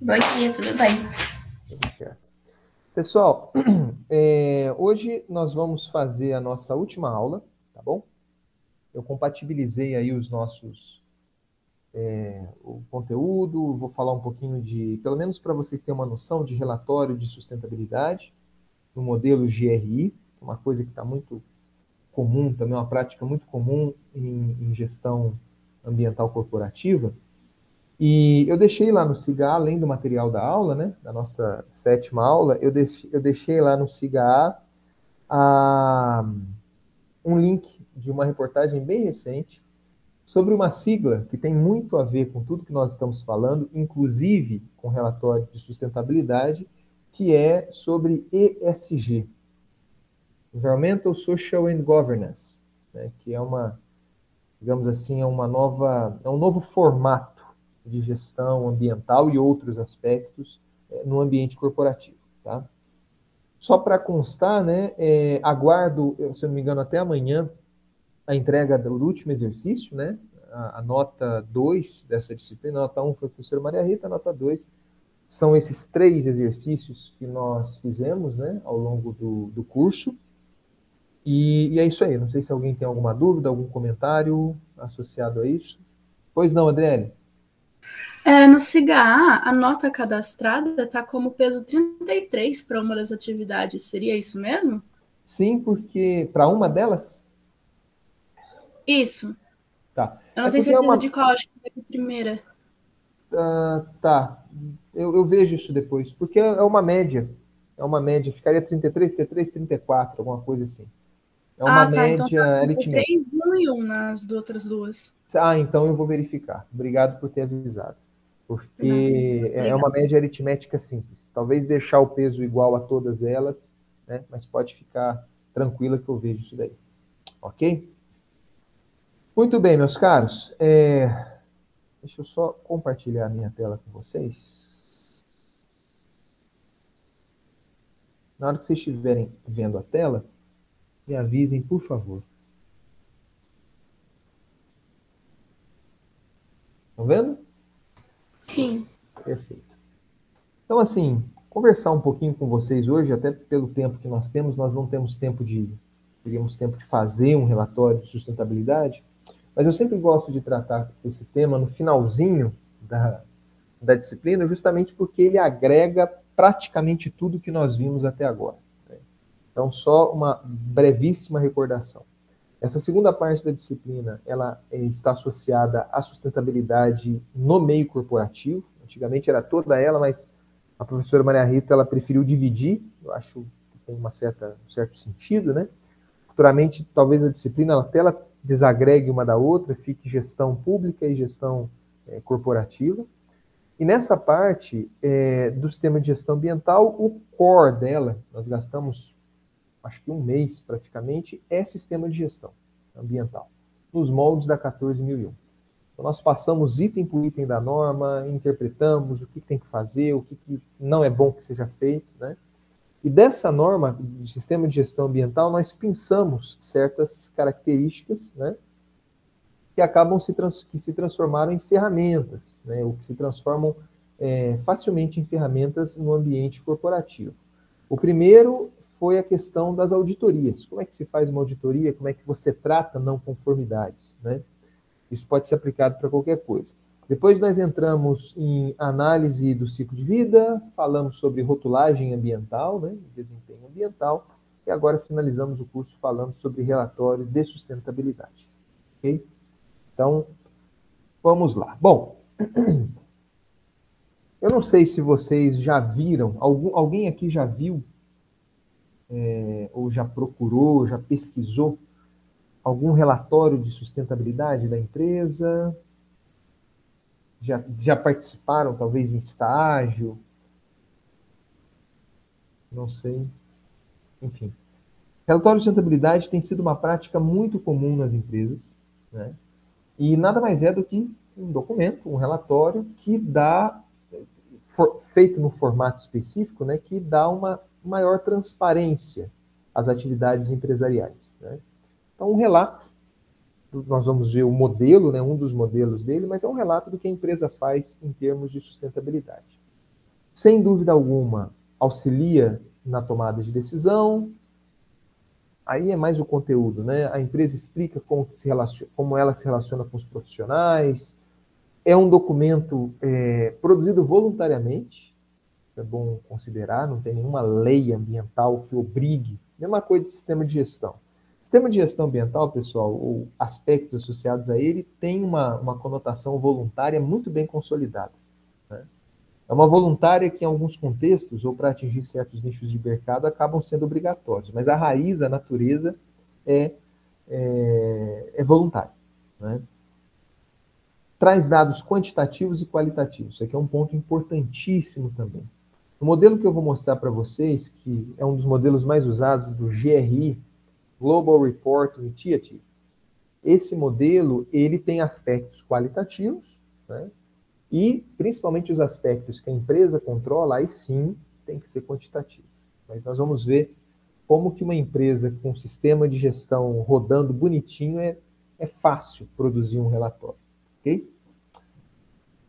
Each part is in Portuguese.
Bom dia, tudo bem? Tudo certo. Pessoal, hoje nós vamos fazer a nossa última aula, tá bom? Eu compatibilizei aí o conteúdo, vou falar um pouquinho de, pelo menos para vocês terem uma noção de relatório de sustentabilidade no modelo GRI, uma coisa que está muito comum, também uma prática muito comum em gestão ambiental corporativa. E eu deixei lá no SIGA, além do material da aula, né, da nossa sétima aula, eu deixei lá no SIGA a, um link de uma reportagem bem recente sobre uma sigla que tem muito a ver com tudo que nós estamos falando, inclusive com relatório de sustentabilidade, que é sobre ESG, Environmental, Social and Governance, né, que é uma, digamos assim, é um novo formato de gestão ambiental e outros aspectos no ambiente corporativo, tá? Só para constar, né, aguardo, se eu não me engano, até amanhã a entrega do último exercício, né, a nota 2 dessa disciplina, a nota 1 foi a professora Maria Rita, a nota 2 são esses 3 exercícios que nós fizemos, né, ao longo do curso. E é isso aí. Não sei se alguém tem alguma dúvida, algum comentário associado a isso. Pois não, Adriane? No SIGA, a nota cadastrada está como peso 33 para uma das atividades. Seria isso mesmo? Sim, porque para uma delas, Isso. tá. Eu É não tenho porque é certeza de uma. qual, acho que vai ser a primeira. Tá. Eu vejo isso depois. Porque é uma média. É uma média. Ficaria 33, 33, 34, alguma coisa assim. É uma Ah, tá. Então média tá aritmética. 33, 1 e 1 nas outras duas. Ah, então eu vou verificar. Obrigado por ter avisado. Nada. Porque é Obrigada. uma média aritmética simples. Talvez deixar o peso igual a todas elas, né? Mas pode ficar tranquila que eu vejo isso daí. Ok? Muito bem, meus caros. Deixa eu só compartilhar a minha tela com vocês. Na hora que vocês estiverem vendo a tela, me avisem, por favor. Estão vendo? Sim. Perfeito. Então, assim, conversar um pouquinho com vocês hoje, até pelo tempo que nós temos, nós não temos tempo de, teríamos tempo de fazer um relatório de sustentabilidade, mas eu sempre gosto de tratar esse tema no finalzinho da disciplina, justamente porque ele agrega praticamente tudo que nós vimos até agora. Né? Então, só uma brevíssima recordação. Essa segunda parte da disciplina, ela está associada à sustentabilidade no meio corporativo. Antigamente era toda ela, mas a professora Maria Rita ela preferiu dividir. Eu acho que tem um certo sentido, né? Futuramente, talvez a disciplina até ela desagregue uma da outra, fique gestão pública e gestão corporativa. E nessa parte do sistema de gestão ambiental, o core dela, nós gastamos acho que um mês praticamente, é sistema de gestão ambiental, nos moldes da 14001. Então, nós passamos item por item da norma, interpretamos o que tem que fazer, o que não é bom que seja feito, né? E dessa norma de sistema de gestão ambiental, nós pensamos certas características, né, que acabam que se transformaram em ferramentas, né, ou que se transformam facilmente em ferramentas no ambiente corporativo. O primeiro foi a questão das auditorias. Como é que se faz uma auditoria? Como é que você trata não conformidades? Né? Isso pode ser aplicado para qualquer coisa. Depois nós entramos em análise do ciclo de vida, falamos sobre rotulagem ambiental, né, desempenho ambiental, e agora finalizamos o curso falando sobre relatório de sustentabilidade. Ok? Então, vamos lá. Bom, eu não sei se vocês já viram, alguém aqui já viu, ou já procurou, já pesquisou algum relatório de sustentabilidade da empresa? Já participaram, talvez, em estágio? Não sei. Enfim. Relatório de sustentabilidade tem sido uma prática muito comum nas empresas, né? E nada mais é do que um documento, um relatório que dá, feito no formato específico, né, que dá uma maior transparência às atividades empresariais. Né? Então, um relato, nós vamos ver o modelo, né, um dos modelos dele, mas é um relato do que a empresa faz em termos de sustentabilidade. sem dúvida alguma, auxilia na tomada de decisão. Aí é mais o conteúdo, né? A empresa explica como ela se relaciona com os profissionais. É um documento produzido voluntariamente, é bom considerar, não tem nenhuma lei ambiental que obrigue. Mesma coisa de sistema de gestão. Sistema de gestão ambiental, pessoal, ou aspectos associados a ele, tem uma conotação voluntária muito bem consolidada, né? É uma voluntária que, em alguns contextos, ou para atingir certos nichos de mercado, acabam sendo obrigatórios. Mas a raiz, a natureza, é voluntária, né? Traz dados quantitativos e qualitativos. Isso aqui é um ponto importantíssimo também. O modelo que eu vou mostrar para vocês, que é um dos modelos mais usados do GRI, Global Report Initiative, esse modelo ele tem aspectos qualitativos, né? E principalmente os aspectos que a empresa controla, aí sim tem que ser quantitativo. Mas nós vamos ver como que uma empresa com um sistema de gestão rodando bonitinho é fácil produzir um relatório, ok?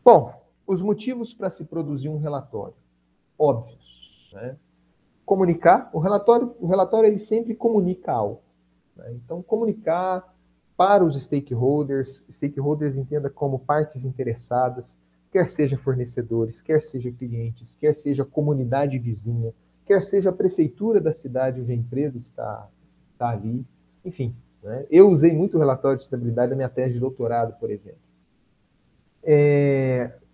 Bom, os motivos para se produzir um relatório, óbvios, né? Comunicar, o relatório ele sempre comunica algo, né? Então, comunicar para os stakeholders entenda como partes interessadas, quer seja fornecedores, quer seja clientes, quer seja comunidade vizinha, quer seja a prefeitura da cidade onde a empresa está ali, enfim, né? Eu usei muito o relatório de sustentabilidade na minha tese de doutorado, por exemplo.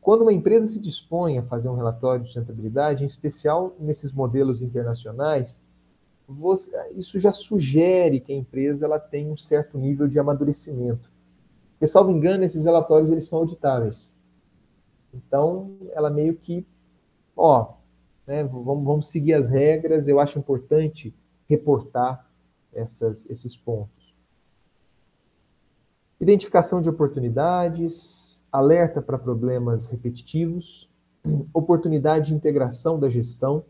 Quando uma empresa se dispõe a fazer um relatório de sustentabilidade, em especial nesses modelos internacionais, isso já sugere que a empresa ela tem um certo nível de amadurecimento. Porque, salvo engano, esses relatórios eles são auditáveis. Então, ela meio que, né, vamos seguir as regras, eu acho importante reportar esses pontos. Identificação de oportunidades, alerta para problemas repetitivos, oportunidade de integração da gestão.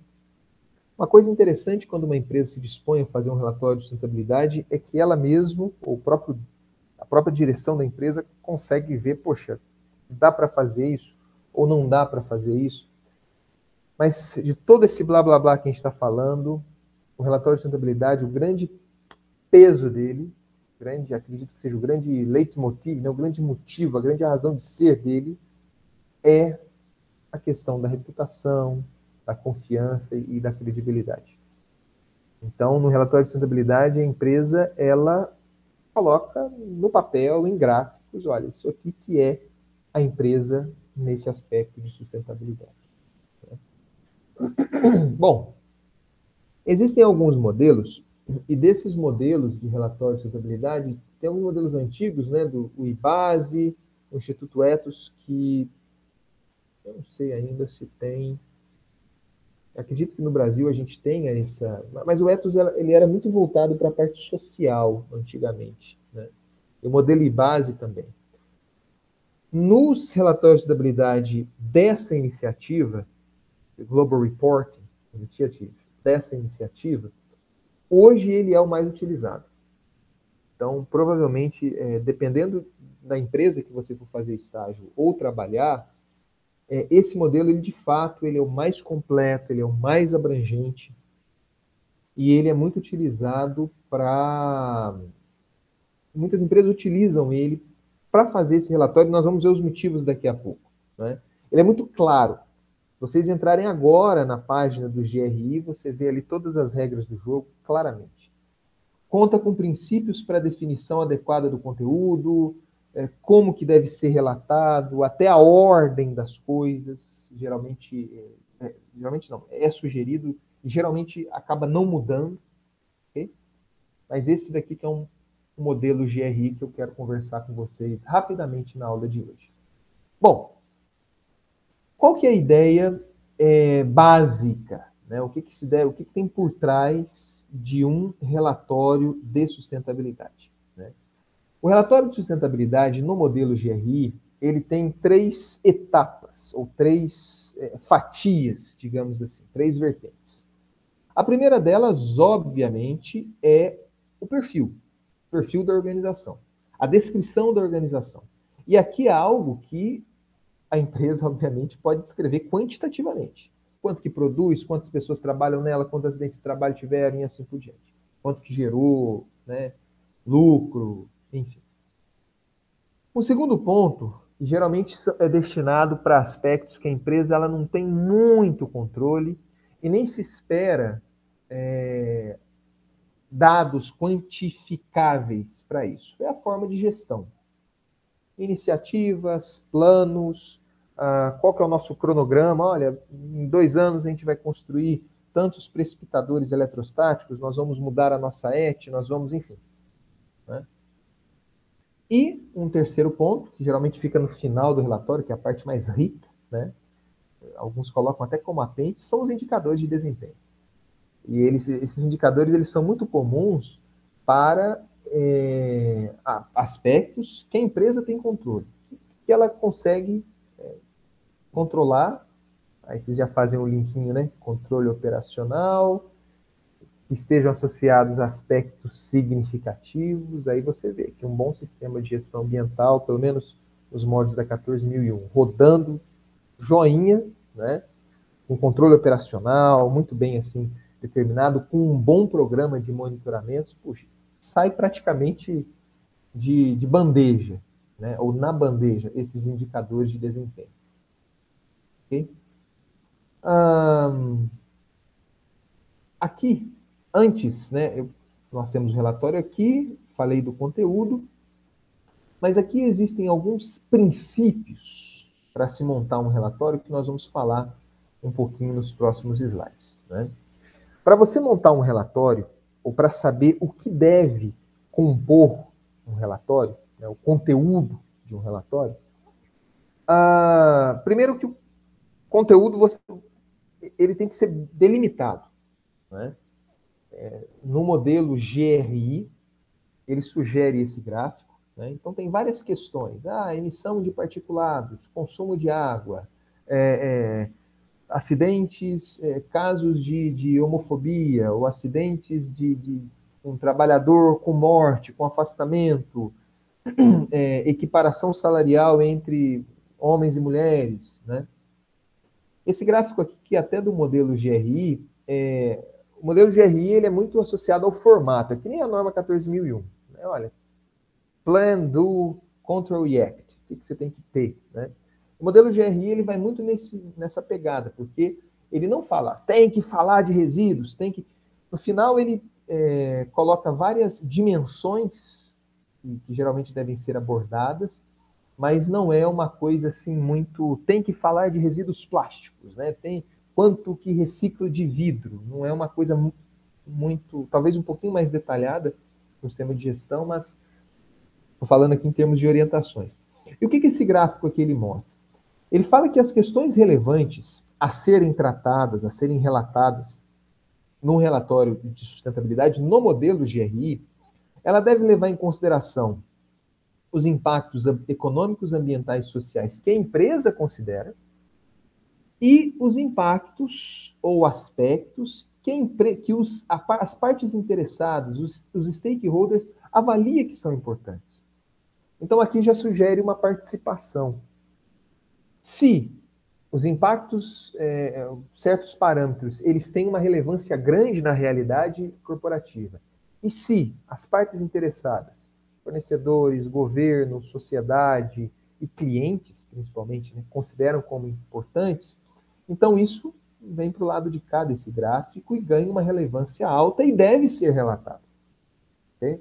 Uma coisa interessante quando uma empresa se dispõe a fazer um relatório de sustentabilidade é que ela mesma, ou a própria direção da empresa, consegue ver, poxa, dá para fazer isso ou não dá para fazer isso. Mas de todo esse blá blá blá que a gente está falando, o relatório de sustentabilidade, o grande peso dele, acredito que seja o grande leitmotiv, né, o grande motivo, a grande razão de ser dele é a questão da reputação, da confiança e da credibilidade. Então, no relatório de sustentabilidade, a empresa ela coloca no papel, em gráficos, olha, isso aqui que é a empresa nesse aspecto de sustentabilidade. Bom, existem alguns modelos, e desses modelos de relatório de sustentabilidade, tem alguns modelos antigos, né, do IBASE, o Instituto Ethos, que eu não sei ainda se tem. Acredito que no Brasil a gente tenha essa. Mas o Ethos ele era muito voltado para a parte social, antigamente, né? E o modelo IBASE também. Nos relatórios de sustentabilidade dessa iniciativa, Global Reporting Initiative, dessa iniciativa, hoje ele é o mais utilizado. Então, provavelmente, dependendo da empresa que você for fazer estágio ou trabalhar, esse modelo, ele de fato, ele é o mais completo, ele é o mais abrangente e ele é muito utilizado para... Muitas empresas utilizam ele para fazer esse relatório, nós vamos ver os motivos daqui a pouco, né? Ele é muito claro. Vocês entrarem agora na página do GRI, você vê ali todas as regras do jogo claramente. Conta com princípios para a definição adequada do conteúdo, como que deve ser relatado, até a ordem das coisas, geralmente não, é sugerido e geralmente acaba não mudando, okay? Mas esse daqui que é um modelo GRI que eu quero conversar com vocês rapidamente na aula de hoje. Bom, qual que é a ideia básica, né? O que tem por trás de um relatório de sustentabilidade, né? O relatório de sustentabilidade no modelo GRI, ele tem 3 etapas, ou 3 fatias, digamos assim, 3 vertentes. A primeira delas, obviamente, é o perfil da organização, a descrição da organização. E aqui é algo que a empresa, obviamente, pode descrever quantitativamente. quanto que produz, quantas pessoas trabalham nela, quantos acidentes de trabalho tiveram e assim por diante. Quanto que gerou, né, lucro, enfim. O segundo ponto, geralmente é destinado para aspectos que a empresa ela não tem muito controle e nem se espera dados quantificáveis para isso. É a forma de gestão. Iniciativas, planos, qual que é o nosso cronograma? Olha, em 2 anos a gente vai construir tantos precipitadores eletrostáticos, nós vamos mudar a nossa ET, nós vamos, enfim. Né? E um terceiro ponto, que geralmente fica no final do relatório, que é a parte mais rica, né? Alguns colocam até como apêndice, são os indicadores de desempenho. E esses indicadores eles são muito comuns para aspectos que a empresa tem controle, que ela consegue controlar. Aí vocês já fazem o linkinho, né? Controle operacional, que estejam associados a aspectos significativos. Aí você vê que um bom sistema de gestão ambiental, pelo menos os moldes da 14001, rodando joinha, né? Com controle operacional, muito bem assim determinado, com um bom programa de monitoramentos, puxa, sai praticamente de bandeja, né? Ou na bandeja, esses indicadores de desempenho. Ok? Aqui, antes, né, nós temos o relatório aqui, falei do conteúdo, mas aqui existem alguns princípios para se montar um relatório que nós vamos falar um pouquinho nos próximos slides. Né? Para você montar um relatório, ou para saber o que deve compor um relatório, né, o conteúdo de um relatório, primeiro que o conteúdo ele tem que ser delimitado. Né? No modelo GRI, ele sugere esse gráfico. Né? Então, tem várias questões. Emissão de particulados, consumo de água, acidentes, casos de homofobia, ou acidentes de um trabalhador com morte, com afastamento, equiparação salarial entre homens e mulheres. Né? Esse gráfico aqui, que até do modelo GRI, o modelo GRI ele é muito associado ao formato, é que nem a norma 14001. Né? Olha, Plan, Do, Control e Act. O que você tem que ter? Né? O modelo GRI ele vai muito nessa pegada, porque ele não fala, tem que falar de resíduos, tem que... No final, ele coloca várias dimensões que geralmente devem ser abordadas, mas não é uma coisa assim muito... Tem que falar de resíduos plásticos, né? Tem quanto que recicla de vidro. Não é uma coisa muito... Talvez um pouquinho mais detalhada no sistema de gestão, mas estou falando aqui em termos de orientações. E o que esse gráfico aqui ele mostra? Ele fala que as questões relevantes a serem tratadas, a serem relatadas num relatório de sustentabilidade no modelo GRI, ela deve levar em consideração os impactos econômicos, ambientais e sociais que a empresa considera e os impactos ou aspectos que as partes interessadas, os stakeholders, avaliam que são importantes. Então, aqui já sugere uma participação. Se os impactos, certos parâmetros, eles têm uma relevância grande na realidade corporativa, e se as partes interessadas, fornecedores, governo, sociedade e clientes, principalmente, né, consideram como importantes, então isso vem para o lado de cá desse gráfico e ganha uma relevância alta e deve ser relatado. Okay?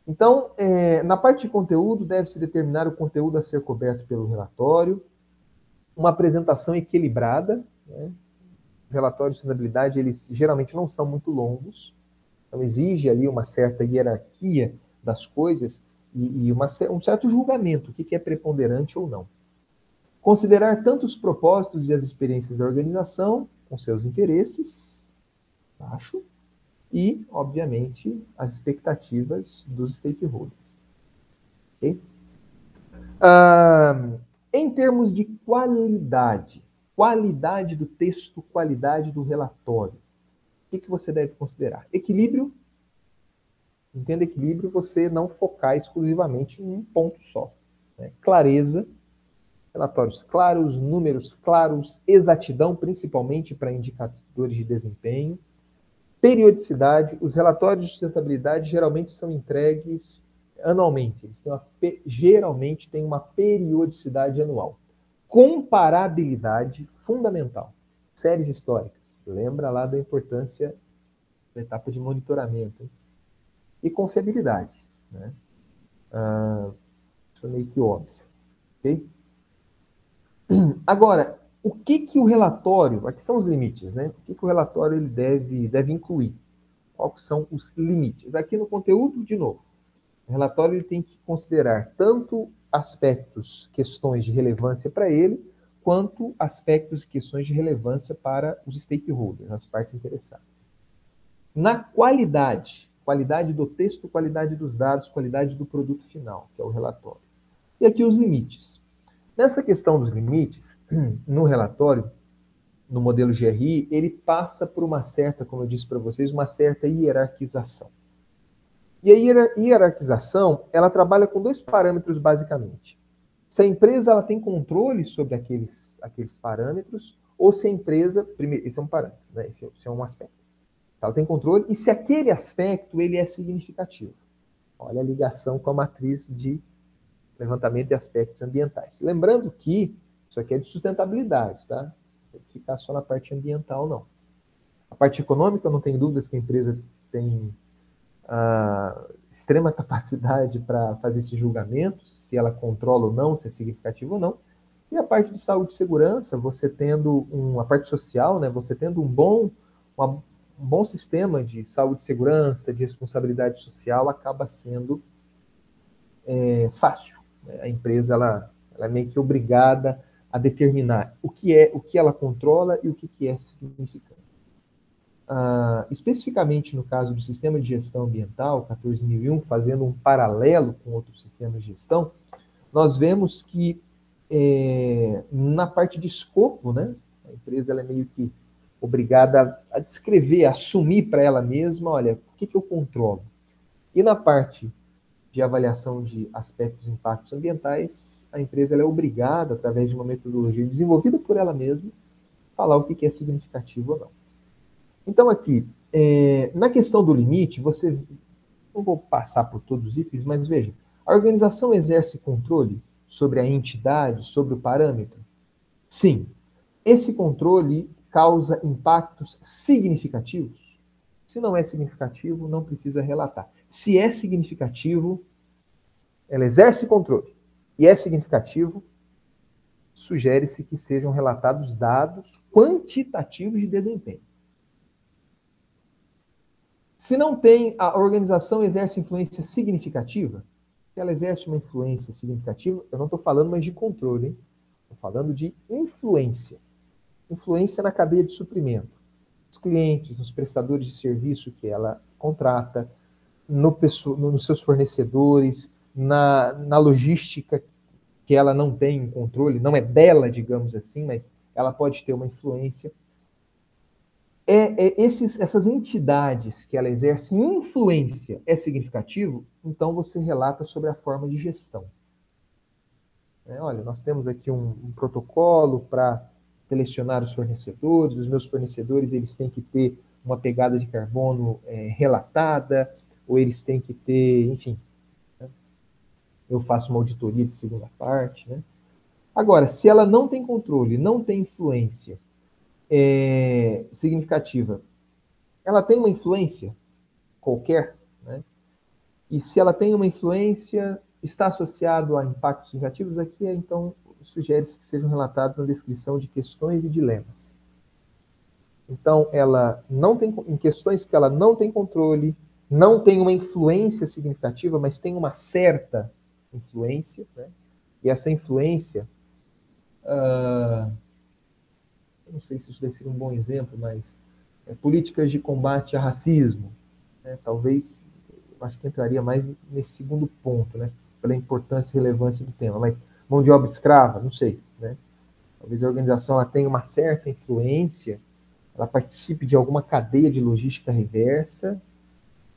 Então, na parte de conteúdo, deve-se determinar o conteúdo a ser coberto pelo relatório, uma apresentação equilibrada. Né? Os relatórios de sustentabilidade, eles geralmente não são muito longos, então exige ali uma certa hierarquia das coisas e um certo julgamento, o que é preponderante ou não. Considerar tanto os propósitos e as experiências da organização, com seus interesses, acho, e, obviamente, as expectativas dos stakeholders. Okay? Em termos de qualidade do texto, qualidade do relatório, o que você deve considerar? Equilíbrio. Entenda equilíbrio, você não focar exclusivamente em um ponto só. Né? Clareza, Relatórios claros, números claros, exatidão, principalmente para indicadores de desempenho, periodicidade. Os relatórios de sustentabilidade geralmente são entregues anualmente. Eles geralmente têm uma periodicidade anual. Comparabilidade fundamental. Séries históricas. Lembra lá da importância da etapa de monitoramento. Hein? E confiabilidade. Né? Isso é meio que óbvio. Ok? Agora, o que o relatório, aqui são os limites, né? O que o relatório ele deve incluir? Quais são os limites? Aqui no conteúdo, de novo, o relatório ele tem que considerar tanto aspectos, questões de relevância para ele, quanto aspectos e questões de relevância para os stakeholders, as partes interessadas. Na qualidade do texto, qualidade dos dados, qualidade do produto final, que é o relatório. E aqui os limites. Nessa questão dos limites, no relatório, no modelo GRI, ele passa por uma certa, como eu disse para vocês, uma certa hierarquização. E a hierarquização, ela trabalha com dois parâmetros, basicamente. Se a empresa ela tem controle sobre aqueles parâmetros, ou se a empresa... Primeiro, esse é um parâmetro, né? Esse é um aspecto. Ela tem controle, e se aquele aspecto ele é significativo. Olha a ligação com a matriz de levantamento de aspectos ambientais. Lembrando que isso aqui é de sustentabilidade, tá? Não tem que ficar só na parte ambiental, não. A parte econômica, eu não tenho dúvidas que a empresa tem extrema capacidade para fazer esses julgamentos, se ela controla ou não, se é significativo ou não. E a parte de saúde e segurança, você tendo a parte social, né, você tendo um bom sistema de saúde e segurança, de responsabilidade social, acaba sendo fácil. A empresa ela é meio que obrigada a determinar o que ela controla e o que é significante. Especificamente no caso do sistema de gestão ambiental, 14001, fazendo um paralelo com outros sistemas de gestão, nós vemos que na parte de escopo, né, a empresa ela é meio que obrigada a descrever, a assumir para ela mesma, olha, o que eu controlo? E na parte de avaliação de aspectos e impactos ambientais, a empresa ela é obrigada, através de uma metodologia desenvolvida por ela mesma, falar o que é significativo ou não. Então, aqui, na questão do limite, não vou passar por todos os itens, mas veja, a organização exerce controle sobre a entidade, sobre o parâmetro? Sim. Esse controle causa impactos significativos? Se não é significativo, não precisa relatar. Se é significativo, ela exerce controle e é significativo, sugere-se que sejam relatados dados quantitativos de desempenho. Se não tem, a organização exerce influência significativa, se ela exerce uma influência significativa, eu não estou falando mais de controle, hein? Estou falando de influência. Influência na cadeia de suprimento. Nos clientes, nos prestadores de serviço que ela contrata, nos seus fornecedores, na logística que ela não tem controle, não é dela, digamos assim, mas ela pode ter uma influência. Essas entidades que ela exerce influência é significativo, então você relata sobre a forma de gestão. Olha, nós temos aqui um protocolo para selecionar os fornecedores, os meus fornecedores eles têm que ter uma pegada de carbono relatada, ou eles têm que ter, enfim, né? Eu faço uma auditoria de segunda parte. Né? Agora, se ela não tem controle, não tem influência significativa, ela tem uma influência qualquer, né? E se ela tem uma influência, está associado a impactos negativos, aqui então sugere-se que sejam relatados na descrição de questões e dilemas. Então, ela não tem, em questões que ela não tem controle, não tem uma influência significativa, mas tem uma certa influência, né? E essa influência, eu não sei se isso deve ser um bom exemplo, mas políticas de combate a racismo, né? Talvez, eu acho que entraria mais nesse segundo ponto, né? Pela importância e relevância do tema, mas mão de obra escrava, não sei, né? Talvez a organização ela tenha uma certa influência, ela participe de alguma cadeia de logística reversa,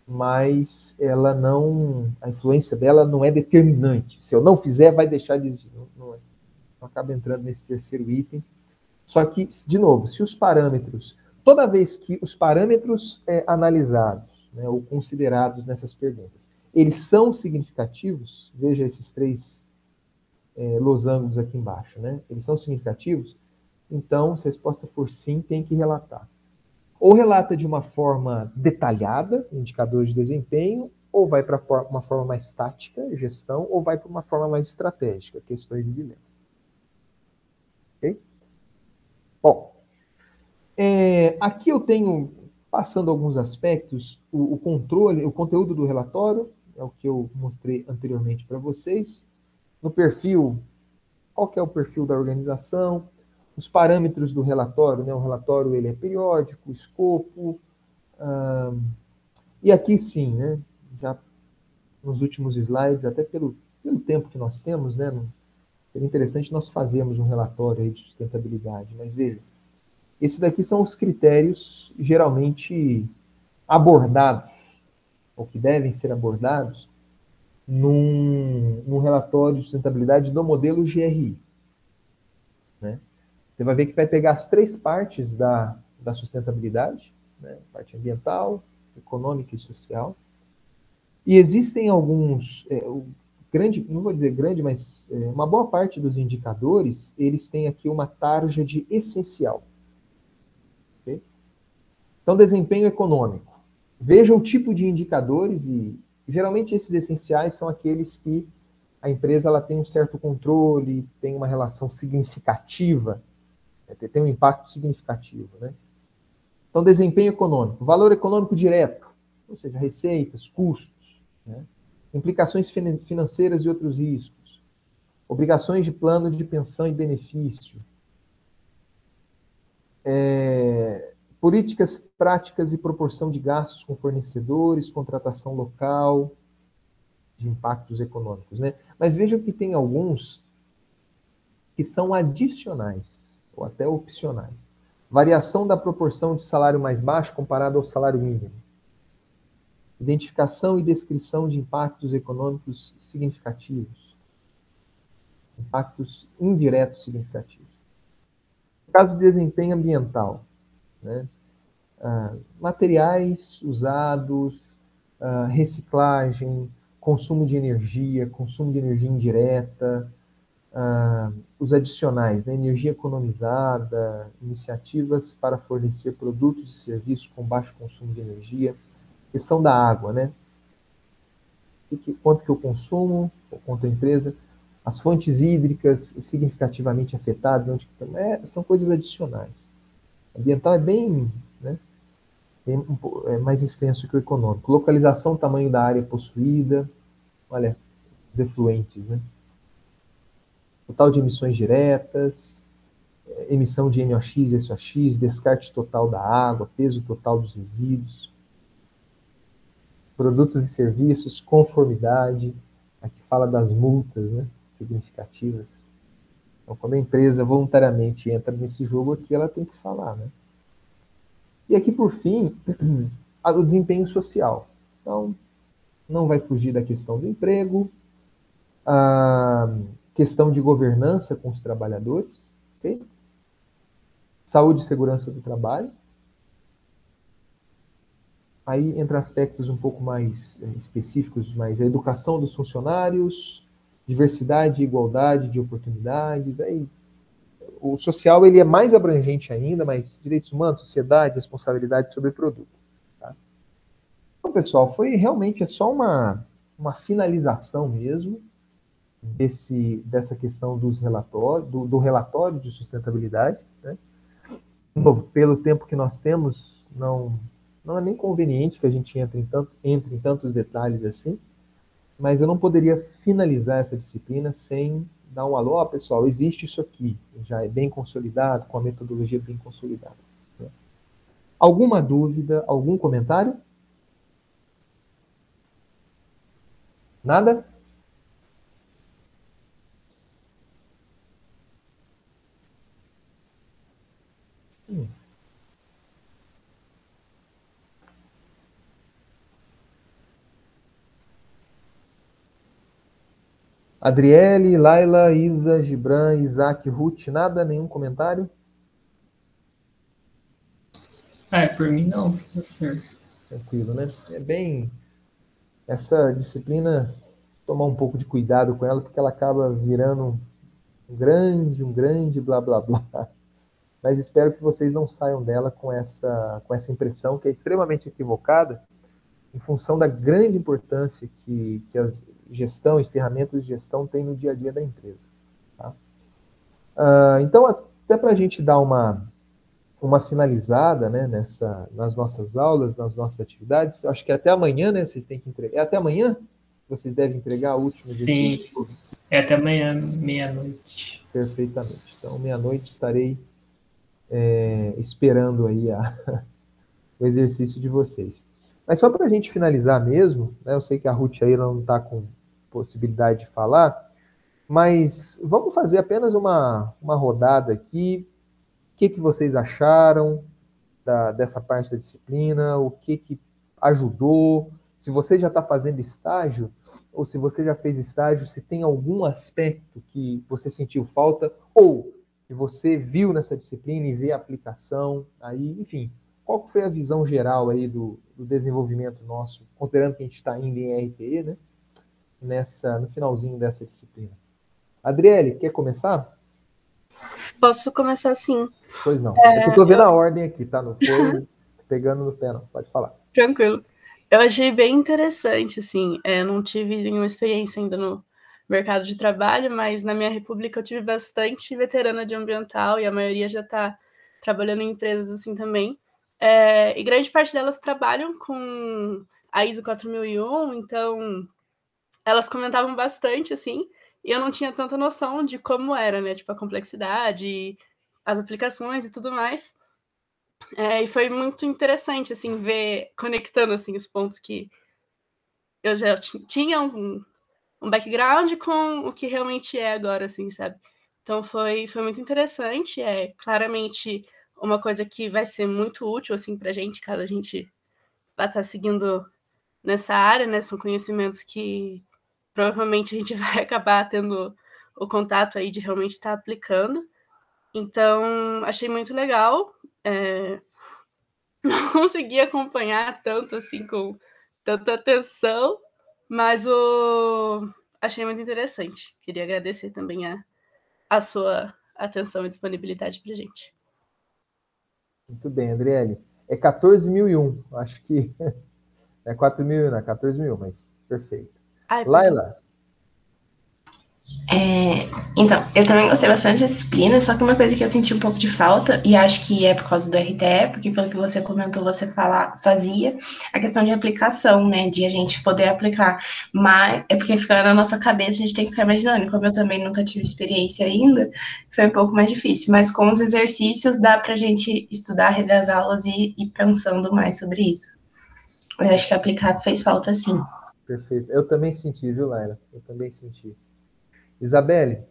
mas ela não, a influência dela não é determinante. Se eu não fizer, vai deixar de existir. Então, acaba entrando nesse terceiro item. Só que, de novo, se os parâmetros, toda vez que os parâmetros analisados, né, ou considerados nessas perguntas, eles são significativos, veja esses três losangos aqui embaixo, né? Eles são significativos, então, se a resposta for sim, tem que relatar. Ou relata de uma forma detalhada, indicadores de desempenho, ou vai para uma forma mais tática, gestão, ou vai para uma forma mais estratégica, questões e dilemas. Ok? Bom, aqui eu tenho, passando alguns aspectos, o controle, o conteúdo do relatório, é o que eu mostrei anteriormente para vocês. No perfil, qual que é o perfil da organização, os parâmetros do relatório, né? O relatório ele é periódico, escopo, e aqui sim, né? Já nos últimos slides, até pelo tempo que nós temos, né? Seria interessante nós fazermos um relatório aí de sustentabilidade, mas veja, esses daqui são os critérios geralmente abordados, ou que devem ser abordados, num relatório de sustentabilidade do modelo GRI. Né? Você vai ver que vai pegar as três partes da sustentabilidade, né? Parte ambiental, econômica e social. E existem alguns, grande, não vou dizer grande, mas uma boa parte dos indicadores, eles têm aqui uma tarja de essencial. Okay? Então, desempenho econômico. Veja o tipo de indicadores e geralmente esses essenciais são aqueles que a empresa ela tem um certo controle, tem uma relação significativa, tem um impacto significativo. Né? Então, desempenho econômico. Valor econômico direto, ou seja, receitas, custos, né? Implicações financeiras e outros riscos, obrigações de plano de pensão e benefício, políticas, práticas e proporção de gastos com fornecedores, contratação local, de impactos econômicos. Né? Mas vejam que tem alguns que são adicionais, ou até opcionais. Variação da proporção de salário mais baixo comparado ao salário mínimo. Identificação e descrição de impactos econômicos significativos. Impactos indiretos significativos. No caso de desempenho ambiental, né? Materiais usados, reciclagem, consumo de energia indireta, os adicionais, né? Energia economizada, iniciativas para fornecer produtos e serviços com baixo consumo de energia, questão da água, né? Quanto que eu consumo, ou quanto a empresa, as fontes hídricas significativamente afetadas, onde, são coisas adicionais. O ambiental é bem, né, mais extenso que o econômico. Localização, tamanho da área possuída, olha, os efluentes, né? Total de emissões diretas, emissão de NOx e SOx, descarte total da água, peso total dos resíduos, produtos e serviços, conformidade, aqui fala das multas, né, significativas. Então, quando a empresa voluntariamente entra nesse jogo aqui, ela tem que falar, né? E aqui, por fim, o desempenho social. Então, não vai fugir da questão do emprego, a questão de governança com os trabalhadores, okay? Saúde e segurança do trabalho. Aí entra aspectos um pouco mais específicos, mas a educação dos funcionários, diversidade e igualdade de oportunidades. Aí, o social ele é mais abrangente ainda, mas direitos humanos, sociedade, responsabilidade sobre o produto. Tá? Então, pessoal, foi realmente só uma finalização mesmo dessa questão dos relatórios, do relatório de sustentabilidade. Né? De novo, pelo tempo que nós temos, não é nem conveniente que a gente entre em tantos detalhes assim, mas eu não poderia finalizar essa disciplina sem dar um alô, pessoal, existe isso aqui, já é bem consolidado, com a metodologia bem consolidada. Né? Alguma dúvida, algum comentário? Nada? Adriele, Laila, Isa, Gibran, Isaac, Ruth, nada, nenhum comentário? Por mim não, professor. Tranquilo, né? É bem... Essa disciplina, tomar um pouco de cuidado com ela, porque ela acaba virando um grande blá blá blá. Mas espero que vocês não saiam dela com essa impressão que é extremamente equivocada, em função da grande importância que as ferramentas de gestão têm no dia a dia da empresa. Tá? Então, até para a gente dar uma finalizada, né, nas nossas aulas, nas nossas atividades, acho que até amanhã, né, vocês têm que entregar. É até amanhã que vocês devem entregar o último exercício? Sim, é até amanhã, meia-noite. Perfeitamente. Então, meia-noite estarei esperando aí o exercício de vocês. Mas só para a gente finalizar mesmo, né, eu sei que a Ruth aí não está com possibilidade de falar, mas vamos fazer apenas uma rodada aqui. O que vocês acharam dessa parte da disciplina? O que ajudou? Se você já está fazendo estágio, ou se você já fez estágio, se tem algum aspecto que você sentiu falta, ou que você viu nessa disciplina e vê a aplicação, aí, enfim, qual foi a visão geral aí do desenvolvimento nosso, considerando que a gente está indo em RPE, né? No finalzinho dessa disciplina. Adriele, quer começar? Posso começar sim. Pois não. Eu estou vendo a ordem aqui, tá? Não foi pegando no pé, não. Pode falar. Tranquilo. Eu achei bem interessante, assim. Não tive nenhuma experiência ainda no mercado de trabalho, mas na minha república eu tive bastante veterana de ambiental e a maioria já está trabalhando em empresas assim também. E grande parte delas trabalham com a ISO 4001, então elas comentavam bastante, assim, e eu não tinha tanta noção de como era, né? Tipo, a complexidade, as aplicações e tudo mais. E foi muito interessante, assim, ver, conectando, assim, os pontos que eu já tinha um background com o que realmente é agora, assim, sabe? Então foi muito interessante, claramente uma coisa que vai ser muito útil, assim, pra gente, caso a gente vá estar seguindo nessa área, né? São conhecimentos que provavelmente a gente vai acabar tendo o contato aí de realmente estar aplicando. Então, achei muito legal. Não consegui acompanhar tanto assim, com tanta atenção, mas achei muito interessante. Queria agradecer também a sua atenção e disponibilidade para gente. Muito bem, Adriele. É 14.001, acho que é 4.000, não é 14.000, mas perfeito. Laila? Então, eu também gostei bastante da disciplina, só que uma coisa que eu senti um pouco de falta, e acho que é por causa do RTE, porque pelo que você comentou, você fazia a questão de aplicação, né, de a gente poder aplicar, mas é porque fica na nossa cabeça, a gente tem que ficar imaginando, e como eu também nunca tive experiência ainda, foi um pouco mais difícil, mas com os exercícios dá pra gente estudar, rever as aulas e ir pensando mais sobre isso. Eu acho que aplicar fez falta sim. Perfeito. Eu também senti, viu, Laila? Eu também senti. Isabelle?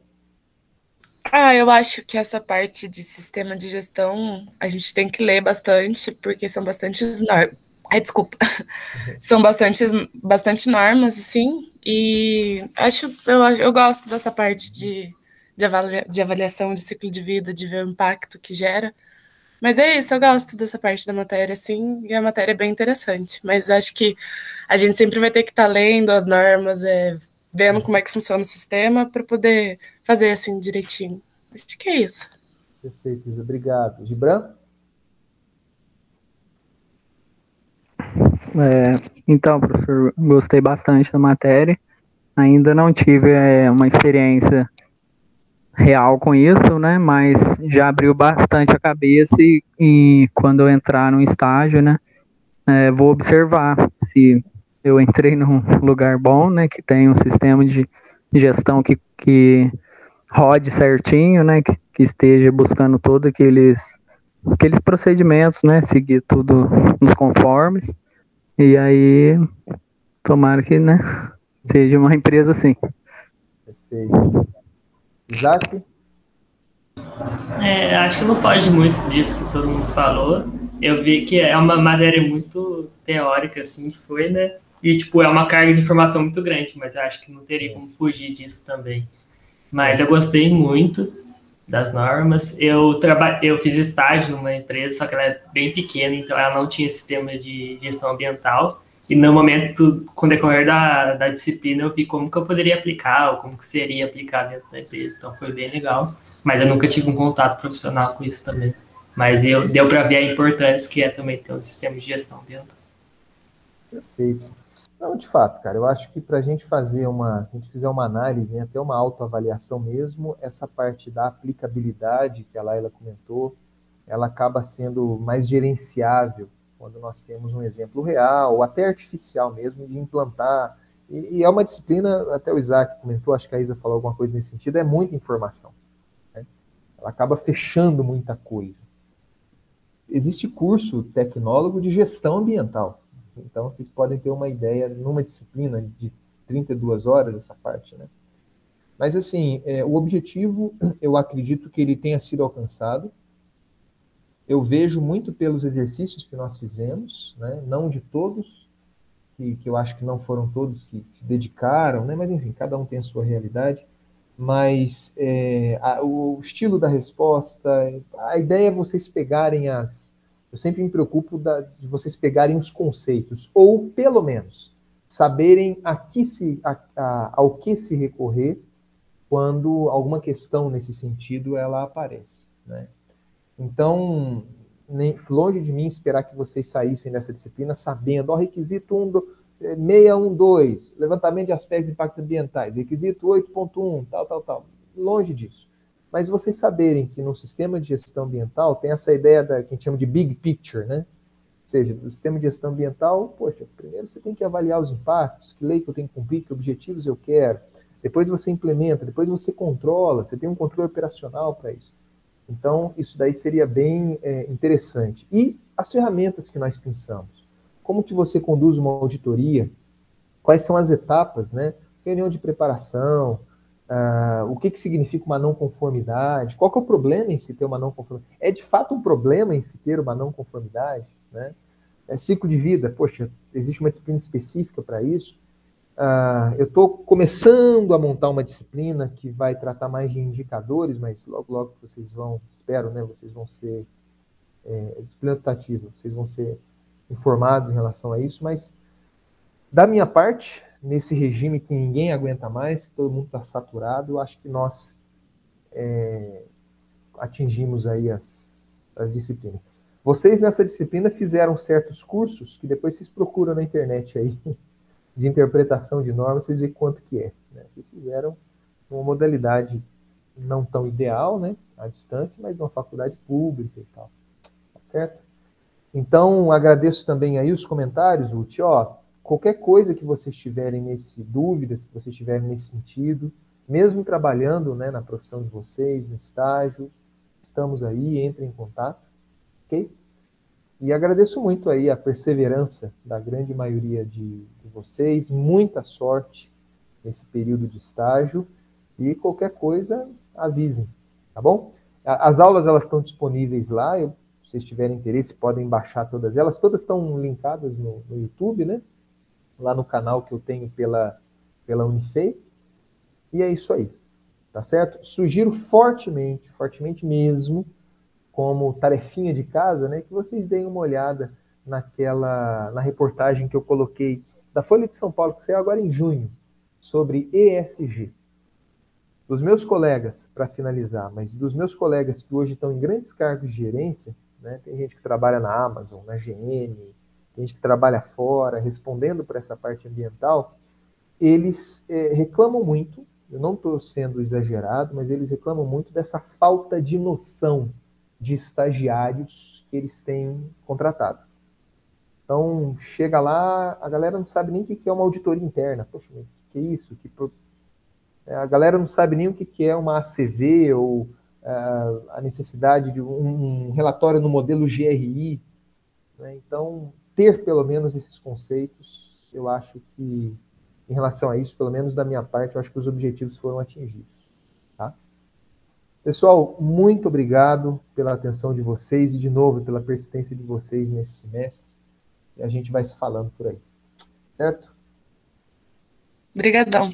Eu acho que essa parte de sistema de gestão a gente tem que ler bastante, porque são bastantes normas. Desculpa. São bastante normas, assim, e eu gosto dessa parte de avaliação de ciclo de vida, de ver o impacto que gera. Mas é isso, eu gosto dessa parte da matéria, sim, e a matéria é bem interessante. Mas acho que a gente sempre vai ter que estar lendo as normas, vendo como é que funciona o sistema para poder fazer assim direitinho. Acho que é isso. Perfeito, Isa. Obrigado. Gibran? Então, professor, gostei bastante da matéria. Ainda não tive uma experiência real com isso, né? Mas já abriu bastante a cabeça e quando eu entrar no estágio, né? Vou observar se eu entrei num lugar bom, né? Que tem um sistema de gestão que rode certinho, né? Que esteja buscando todos aqueles procedimentos, né? Seguir tudo nos conformes. E aí, tomara que, né? Seja uma empresa assim. Perfeito. Isaac? Acho que não foge muito disso que todo mundo falou. Eu vi que é uma matéria muito teórica, assim, que foi, né? E, tipo, é uma carga de informação muito grande, mas eu acho que não teria como fugir disso também. Mas eu gostei muito das normas. Eu fiz estágio numa empresa, só que ela é bem pequena, então ela não tinha sistema de gestão ambiental. E no momento, com o decorrer da disciplina, eu vi como que eu poderia aplicar, ou como que seria aplicar dentro da empresa. Então foi bem legal. Mas eu nunca tive um contato profissional com isso também. Mas deu para ver a importância que é também ter um sistema de gestão ambiental. Perfeito. Não, de fato, cara, eu acho que para a gente fazer se a gente fizer uma análise, até uma autoavaliação mesmo, essa parte da aplicabilidade que a Laila comentou, ela acaba sendo mais gerenciável quando nós temos um exemplo real, ou até artificial mesmo, de implantar. E é uma disciplina, até o Isaac comentou, acho que a Isa falou alguma coisa nesse sentido, é muita informação. Né? Ela acaba fechando muita coisa. Existe curso tecnólogo de gestão ambiental. Então, vocês podem ter uma ideia, numa disciplina de 32 horas, essa parte, né? Mas, assim, o objetivo, eu acredito que ele tenha sido alcançado. Eu vejo muito pelos exercícios que nós fizemos, né? Não de todos, que eu acho que não foram todos que se dedicaram, né? Mas, enfim, cada um tem a sua realidade. Mas o estilo da resposta, a ideia é vocês pegarem eu sempre me preocupo de vocês pegarem os conceitos, ou pelo menos saberem ao que se recorrer quando alguma questão nesse sentido ela aparece. Né? Então, longe de mim esperar que vocês saíssem dessa disciplina sabendo, requisito 612, levantamento de aspectos de impactos ambientais, requisito 8.1, tal. Longe disso. Mas vocês saberem que no sistema de gestão ambiental tem essa ideia que a gente chama de big picture, né? Ou seja, do sistema de gestão ambiental, primeiro você tem que avaliar os impactos, que lei que eu tenho que cumprir, que objetivos eu quero. Depois você implementa, depois você controla, você tem um controle operacional para isso. Então, isso daí seria bem interessante. E as ferramentas que nós pensamos. Como que você conduz uma auditoria? Quais são as etapas, né? Reunião de preparação, o que significa uma não conformidade? Qual que é o problema em se ter uma não conformidade? É de fato um problema em se ter uma não conformidade? Né? Ciclo de vida, existe uma disciplina específica para isso. Eu estou começando a montar uma disciplina que vai tratar mais de indicadores, mas logo vocês vão, espero, né? Vocês vão ser disciplina optativa, vocês vão ser informados em relação a isso, mas da minha parte, nesse regime que ninguém aguenta mais, que todo mundo está saturado, eu acho que nós atingimos aí as disciplinas. Vocês nessa disciplina fizeram certos cursos que depois vocês procuram na internet aí, de interpretação de normas, vocês veem quanto que é. Né? Vocês fizeram uma modalidade não tão ideal, né, à distância, mas numa faculdade pública e tal. Tá certo? Então, agradeço também aí os comentários, Ruth. Qualquer coisa que vocês tiverem dúvidas, que vocês tiverem nesse sentido, mesmo trabalhando, né, na profissão de vocês, no estágio, estamos aí, entrem em contato, ok? E agradeço muito aí a perseverança da grande maioria de vocês, muita sorte nesse período de estágio, e qualquer coisa, avisem, tá bom? As aulas, elas estão disponíveis lá, se vocês tiverem interesse, podem baixar todas elas, todas estão linkadas no YouTube, né? Lá no canal que eu tenho pela Unifei, e é isso aí, tá certo? Sugiro fortemente mesmo, como tarefinha de casa, né, que vocês deem uma olhada na reportagem que eu coloquei da Folha de São Paulo, que saiu agora em junho, sobre ESG. Dos meus colegas, para finalizar, mas dos meus colegas que hoje estão em grandes cargos de gerência, né, tem gente que trabalha na Amazon, na GM, tem gente que trabalha fora, respondendo para essa parte ambiental, eles reclamam muito, eu não estou sendo exagerado, mas eles reclamam muito dessa falta de noção de estagiários que eles têm contratado. Então, chega lá, a galera não sabe nem o que é uma auditoria interna. Poxa, o que é isso? A galera não sabe nem o que é uma ACV ou a necessidade de um relatório no modelo GRI. Né? Então, ter pelo menos esses conceitos, eu acho que, em relação a isso, pelo menos da minha parte, eu acho que os objetivos foram atingidos. Tá? Pessoal, muito obrigado pela atenção de vocês e, de novo, pela persistência de vocês nesse semestre. E a gente vai se falando por aí. Certo? Obrigadão.